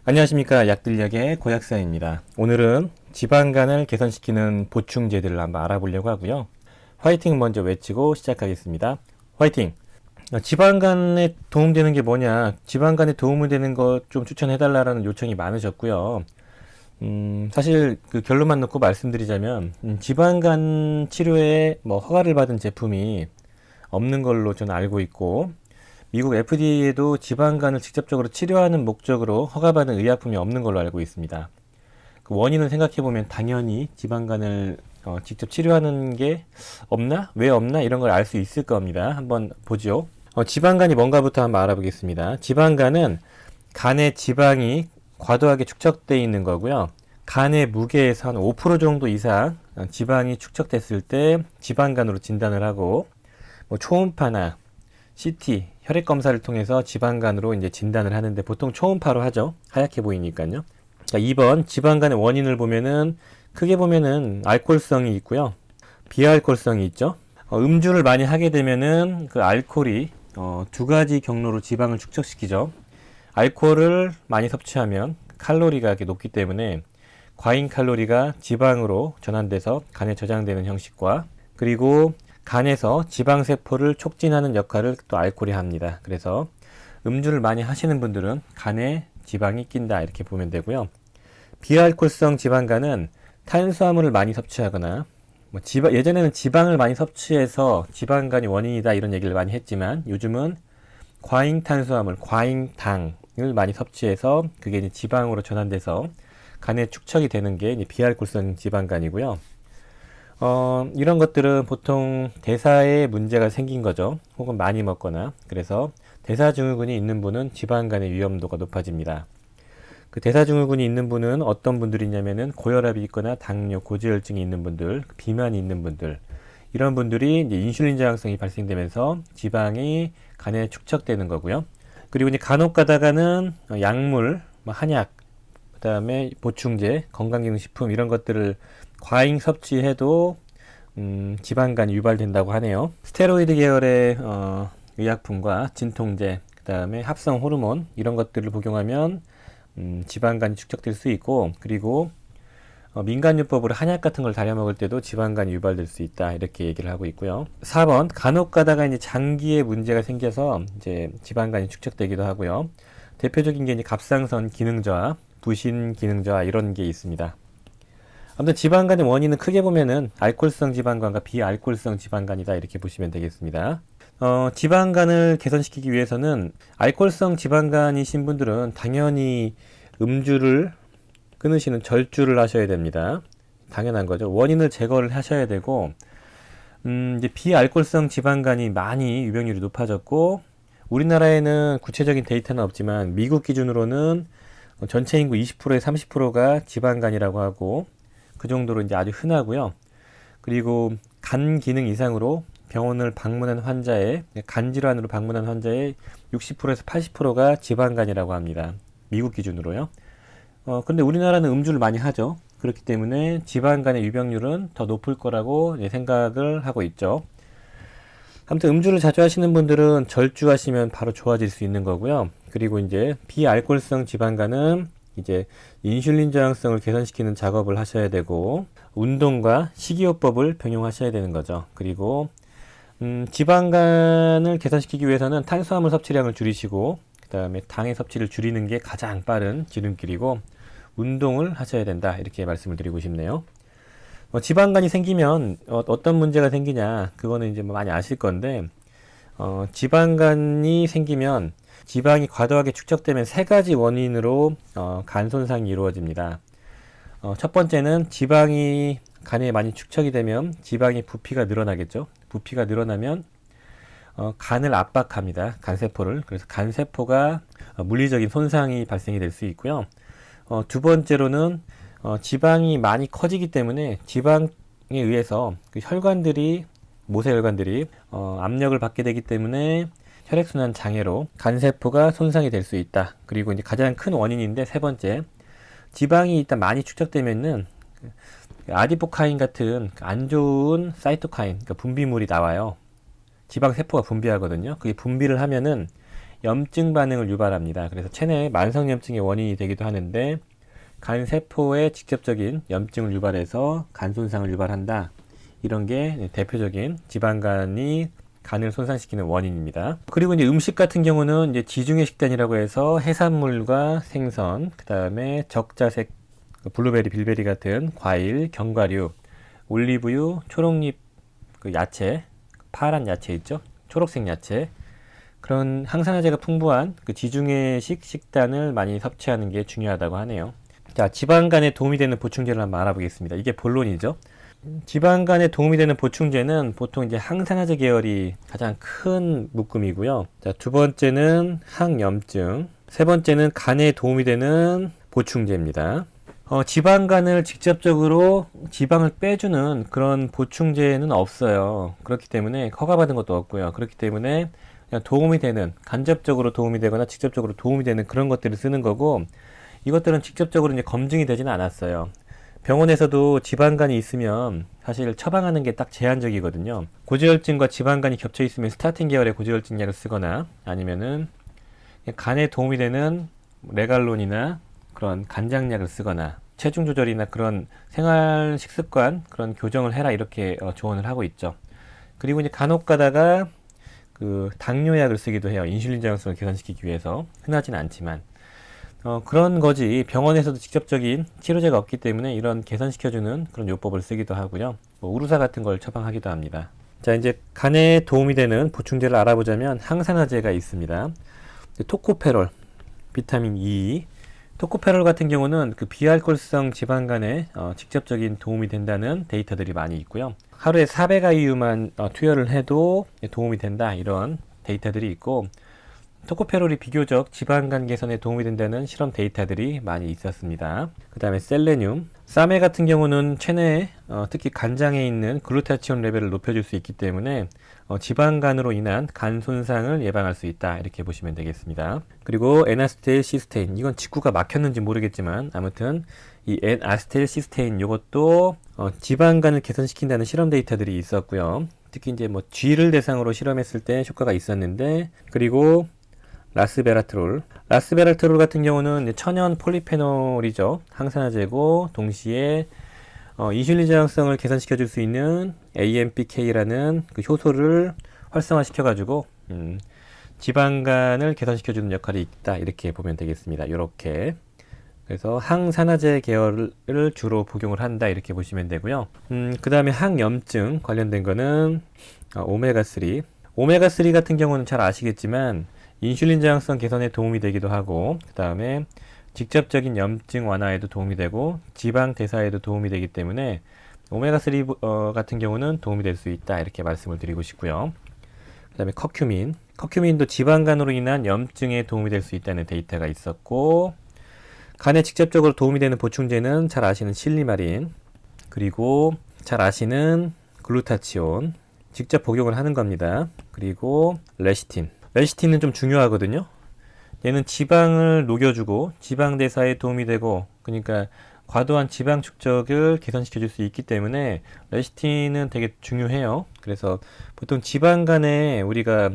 안녕하십니까. 약들약의 고약사입니다. 오늘은 지방간을 개선시키는 보충제들을 한번 알아보려고 하고요. 화이팅 먼저 외치고 시작하겠습니다. 화이팅! 지방간에 도움되는 게 뭐냐, 지방간에 도움이 되는 것 좀 추천해달라는 요청이 많으셨고요. 사실 그 결론만 놓고 말씀드리자면 지방간 치료에 뭐 허가를 받은 제품이 없는 걸로 저는 알고 있고, 미국 FDA에도 지방간을 직접적으로 치료하는 목적으로 허가받은 의약품이 없는 걸로 알고 있습니다. 그 원인을 생각해보면 당연히 지방간을 직접 치료하는 게 없나? 왜 없나? 이런 걸 알 수 있을 겁니다. 한번 보죠. 지방간이 뭔가부터 한번 알아보겠습니다. 지방간은 간의 지방이 과도하게 축적되어 있는 거고요. 간의 무게에서 한 5% 정도 이상 지방이 축적됐을 때 지방간으로 진단을 하고, 뭐 초음파나 CT, 혈액 검사를 통해서 지방간으로 이제 진단을 하는데 보통 초음파로 하죠. 하얗게 보이니까요. 자, 2번 지방간의 원인을 보면은 크게 보면은 알코올성이 있고요. 비알코올성이 있죠. 음주를 많이 하게 되면은 그 알코올이 두 가지 경로로 지방을 축적시키죠. 알코올을 많이 섭취하면 칼로리가 높기 때문에 과잉 칼로리가 지방으로 전환돼서 간에 저장되는 형식과, 그리고 간에서 지방세포를 촉진하는 역할을 또 알코올이 합니다. 그래서 음주를 많이 하시는 분들은 간에 지방이 낀다 이렇게 보면 되고요. 비알코올성 지방간은 탄수화물을 많이 섭취하거나, 예전에는 지방을 많이 섭취해서 지방간이 원인이다 이런 얘기를 많이 했지만, 요즘은 과잉 탄수화물, 과잉 당을 많이 섭취해서 그게 이제 지방으로 전환돼서 간에 축적이 되는 게 이제 비알코올성 지방간이고요. 이런 것들은 보통 대사에 문제가 생긴 거죠. 혹은 많이 먹거나. 그래서 대사증후군이 있는 분은 지방간의 위험도가 높아집니다. 그 대사증후군이 있는 분은 어떤 분들이냐면은 고혈압이 있거나 당뇨, 고지혈증이 있는 분들, 비만이 있는 분들, 이런 분들이 이제 인슐린 저항성이 발생되면서 지방이 간에 축적되는 거고요. 그리고 이제 간혹 가다가는 약물, 한약, 그다음에 보충제, 건강기능식품 이런 것들을 과잉 섭취해도 지방간이 유발된다고 하네요. 스테로이드 계열의 의약품과 진통제, 그다음에 합성 호르몬 이런 것들을 복용하면 지방간이 축적될 수 있고, 그리고 민간요법으로 한약 같은 걸 다려 먹을 때도 지방간이 유발될 수 있다 이렇게 얘기를 하고 있고요. 4번 간혹 가다가 이제 장기에 문제가 생겨서 이제 지방간이 축적되기도 하고요. 대표적인 게 이제 갑상선 기능 저하, 부신 기능 저하 이런 게 있습니다. 아무튼 지방간의 원인은 크게 보면은 알코올성 지방간과 비알코올성 지방간이다 이렇게 보시면 되겠습니다. 지방간을 개선시키기 위해서는 알코올성 지방간이신 분들은 당연히 음주를 끊으시는 절주를 하셔야 됩니다. 당연한 거죠. 원인을 제거를 하셔야 되고, 이제 비알코올성 지방간이 많이 유병률이 높아졌고, 우리나라에는 구체적인 데이터는 없지만 미국 기준으로는 전체 인구 20%에 30%가 지방간이라고 하고, 그 정도로 이제 아주 흔하고요. 그리고 간 기능 이상으로 병원을 방문한 환자의, 간 질환으로 방문한 환자의 60%에서 80%가 지방간이라고 합니다. 미국 기준으로요. 근데 우리나라는 음주를 많이 하죠. 그렇기 때문에 지방간의 유병률은 더 높을 거라고 생각을 하고 있죠. 아무튼 음주를 자주 하시는 분들은 절주하시면 바로 좋아질 수 있는 거고요. 그리고 이제 비알코올성 지방간은 이제 인슐린 저항성을 개선시키는 작업을 하셔야 되고, 운동과 식이요법을 병용하셔야 되는 거죠. 그리고 지방간을 개선시키기 위해서는 탄수화물 섭취량을 줄이시고, 그 다음에 당의 섭취를 줄이는 게 가장 빠른 지름길이고, 운동을 하셔야 된다 이렇게 말씀을 드리고 싶네요. 지방간이 생기면 어떤 문제가 생기냐, 그거는 이제 많이 아실 건데, 지방간이 생기면 지방이 과도하게 축적되면 세 가지 원인으로 간 손상이 이루어집니다. 첫 번째는 지방이 간에 많이 축적이 되면 지방의 부피가 늘어나겠죠. 부피가 늘어나면 간을 압박합니다. 간세포를. 그래서 간세포가 물리적인 손상이 발생이 될 수 있고요. 두 번째로는 지방이 많이 커지기 때문에 지방에 의해서 그 혈관들이, 모세혈관들이 압력을 받게 되기 때문에 혈액순환 장애로 간세포가 손상이 될 수 있다. 그리고 이제 가장 큰 원인인데, 세 번째, 지방이 일단 많이 축적되면은 아디포카인 같은 안 좋은 사이토카인, 그러니까 분비물이 나와요. 지방 세포가 분비하거든요. 그게 분비를 하면은 염증 반응을 유발합니다. 그래서 체내 만성염증의 원인이 되기도 하는데 간 세포에 직접적인 염증을 유발해서 간 손상을 유발한다. 이런 게 대표적인 지방간이 간을 손상시키는 원인입니다. 그리고 이제 음식 같은 경우는 이제 지중해 식단이라고 해서 해산물과 생선, 그 다음에 적자색 블루베리, 빌베리 같은 과일, 견과류, 올리브유, 초록잎 그 야채, 파란 야채 있죠? 초록색 야채. 그런 항산화제가 풍부한 그 지중해식 식단을 많이 섭취하는 게 중요하다고 하네요. 자, 지방간에 도움이 되는 보충제를 한번 알아보겠습니다. 이게 본론이죠. 지방간에 도움이 되는 보충제는 보통 이제 항산화제 계열이 가장 큰 묶음이고요. 자, 두 번째는 항염증, 세 번째는 간에 도움이 되는 보충제입니다. 지방간을 직접적으로 지방을 빼주는 그런 보충제는 없어요. 그렇기 때문에 허가받은 것도 없고요. 그렇기 때문에 그냥 도움이 되는, 간접적으로 도움이 되거나 직접적으로 도움이 되는 그런 것들을 쓰는 거고, 이것들은 직접적으로 이제 검증이 되지는 않았어요. 병원에서도 지방간이 있으면 사실 처방하는 게 딱 제한적이거든요. 고지혈증과 지방간이 겹쳐 있으면 스타틴 계열의 고지혈증 약을 쓰거나 아니면은 간에 도움이 되는 레갈론이나 그런 간장약을 쓰거나 체중 조절이나 그런 생활 식습관 그런 교정을 해라 이렇게 조언을 하고 있죠. 그리고 이제 간혹 가다가 그 당뇨약을 쓰기도 해요. 인슐린 저항성을 개선시키기 위해서. 흔하진 않지만 그런 거지. 병원에서도 직접적인 치료제가 없기 때문에 이런 개선시켜주는 그런 요법을 쓰기도 하고요. 뭐 우루사 같은 걸 처방하기도 합니다. 자, 이제 간에 도움이 되는 보충제를 알아보자면 항산화제가 있습니다. 토코페롤, 비타민 E. 토코페롤 같은 경우는 그 비알코올성 지방간에 직접적인 도움이 된다는 데이터들이 많이 있고요. 하루에 400IU만 투여를 해도 도움이 된다 이런 데이터들이 있고, 토코페롤이 비교적 지방간 개선에 도움이 된다는 실험 데이터들이 많이 있었습니다. 그 다음에 셀레늄, 쌈에 같은 경우는 체내에 특히 간장에 있는 글루타치온 레벨을 높여줄 수 있기 때문에 지방간으로 인한 간 손상을 예방할 수 있다 이렇게 보시면 되겠습니다. 그리고 N아세틸 시스테인, 이건 직구가 막혔는지 모르겠지만 아무튼 이 N아세틸 시스테인 이것도 지방간을 개선시킨다는 실험 데이터들이 있었고요. 특히 이제 뭐 쥐를 대상으로 실험했을 때 효과가 있었는데, 그리고 라스베라트롤 같은 경우는 천연 폴리페놀이죠. 항산화제고 동시에 인슐린 저항성을 개선시켜 줄 수 있는 AMPK라는 그 효소를 활성화시켜 가지고 지방간을 개선시켜 주는 역할이 있다 이렇게 보면 되겠습니다. 이렇게 그래서 항산화제 계열을 주로 복용을 한다 이렇게 보시면 되고요. 그 다음에 항염증 관련된 거는 오메가3 같은 경우는 잘 아시겠지만 인슐린 저항성 개선에 도움이 되기도 하고, 그 다음에 직접적인 염증 완화에도 도움이 되고 지방 대사에도 도움이 되기 때문에 오메가3 같은 경우는 도움이 될 수 있다 이렇게 말씀을 드리고 싶고요. 그 다음에 커큐민도 지방간으로 인한 염증에 도움이 될 수 있다는 데이터가 있었고, 간에 직접적으로 도움이 되는 보충제는 잘 아시는 실리마린, 그리고 잘 아시는 글루타치온 직접 복용을 하는 겁니다. 그리고 레시틴은 좀 중요하거든요. 얘는 지방을 녹여주고 지방 대사에 도움이 되고, 그러니까 과도한 지방 축적을 개선시켜 줄 수 있기 때문에 레시틴은 되게 중요해요. 그래서 보통 지방간에 우리가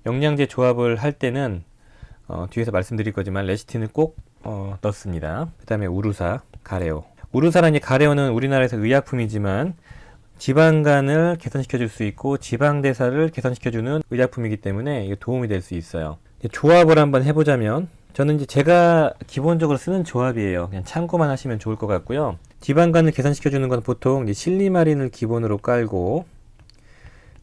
영양제 조합을 할 때는 뒤에서 말씀드릴 거지만 레시틴을 꼭 넣습니다. 그 다음에 우루사, 가레오는 우리나라에서 의약품이지만 지방간을 개선시켜 줄 수 있고 지방대사를 개선시켜 주는 의약품이기 때문에 이게 도움이 될 수 있어요. 조합을 한번 해보자면, 저는 이제 제가 기본적으로 쓰는 조합이에요. 그냥 참고만 하시면 좋을 것 같고요. 지방간을 개선시켜 주는 건 보통 이제 실리마린을 기본으로 깔고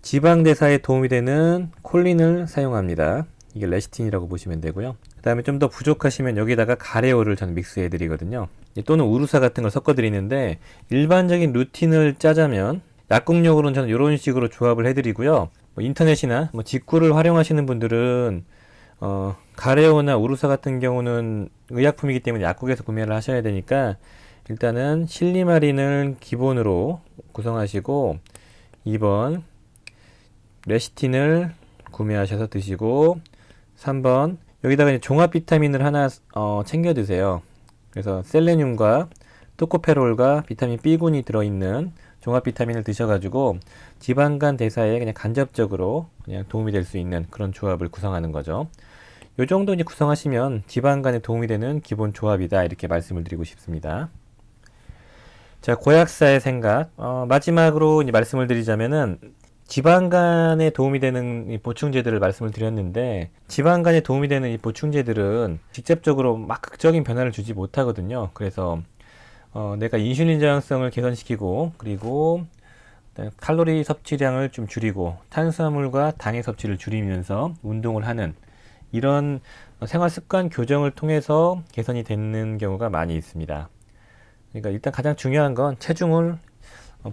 지방대사에 도움이 되는 콜린을 사용합니다. 이게 레시틴이라고 보시면 되고요. 그 다음에 좀 더 부족하시면 여기다가 가레오를 저는 믹스해 드리거든요. 또는 우루사 같은 걸 섞어 드리는데, 일반적인 루틴을 짜자면 약국용으로는 저는 이런 식으로 조합을 해 드리고요. 인터넷이나 직구를 활용하시는 분들은 가레오나 우루사 같은 경우는 의약품이기 때문에 약국에서 구매를 하셔야 되니까 일단은 실리마린을 기본으로 구성하시고 2번 레시틴을 구매하셔서 드시고, 3번 여기다가 이제 종합 비타민을 하나 챙겨 드세요. 그래서 셀레늄과 토코페롤과 비타민 B군이 들어있는 종합 비타민을 드셔가지고 지방간 대사에 그냥 간접적으로 그냥 도움이 될 수 있는 그런 조합을 구성하는 거죠. 요 정도 이제 구성하시면 지방간에 도움이 되는 기본 조합이다 이렇게 말씀을 드리고 싶습니다. 자, 고약사의 생각. 마지막으로 이제 말씀을 드리자면은 지방간에 도움이 되는 이 보충제들을 말씀을 드렸는데 지방간에 도움이 되는 이 보충제들은 직접적으로 막 극적인 변화를 주지 못하거든요. 그래서 내가 인슐린 저항성을 개선시키고 그리고 칼로리 섭취량을 좀 줄이고 탄수화물과 당의 섭취를 줄이면서 운동을 하는 이런 생활 습관 교정을 통해서 개선이 되는 경우가 많이 있습니다. 그러니까 일단 가장 중요한 건 체중을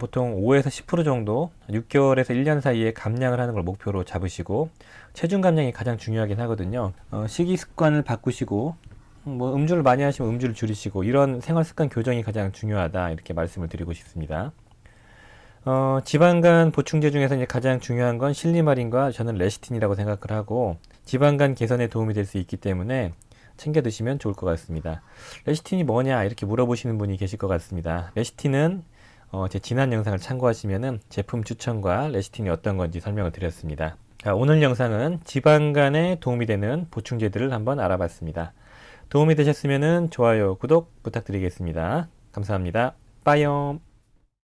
보통 5에서 10% 정도 6개월에서 1년 사이에 감량을 하는 걸 목표로 잡으시고 체중 감량이 가장 중요하긴 하거든요. 식이 습관을 바꾸시고 뭐 음주를 많이 하시면 음주를 줄이시고 이런 생활 습관 교정이 가장 중요하다 이렇게 말씀을 드리고 싶습니다. 지방간 보충제 중에서 이제 가장 중요한 건 실리마린과 저는 레시틴이라고 생각을 하고 지방간 개선에 도움이 될 수 있기 때문에 챙겨 드시면 좋을 것 같습니다. 레시틴이 뭐냐 이렇게 물어보시는 분이 계실 것 같습니다. 레시틴은 제 지난 영상을 참고하시면은 제품 추천과 레시틴이 어떤 건지 설명을 드렸습니다. 자, 오늘 영상은 지방간에 도움이 되는 보충제들을 한번 알아봤습니다. 도움이 되셨으면은 좋아요, 구독 부탁드리겠습니다. 감사합니다. 빠이옴.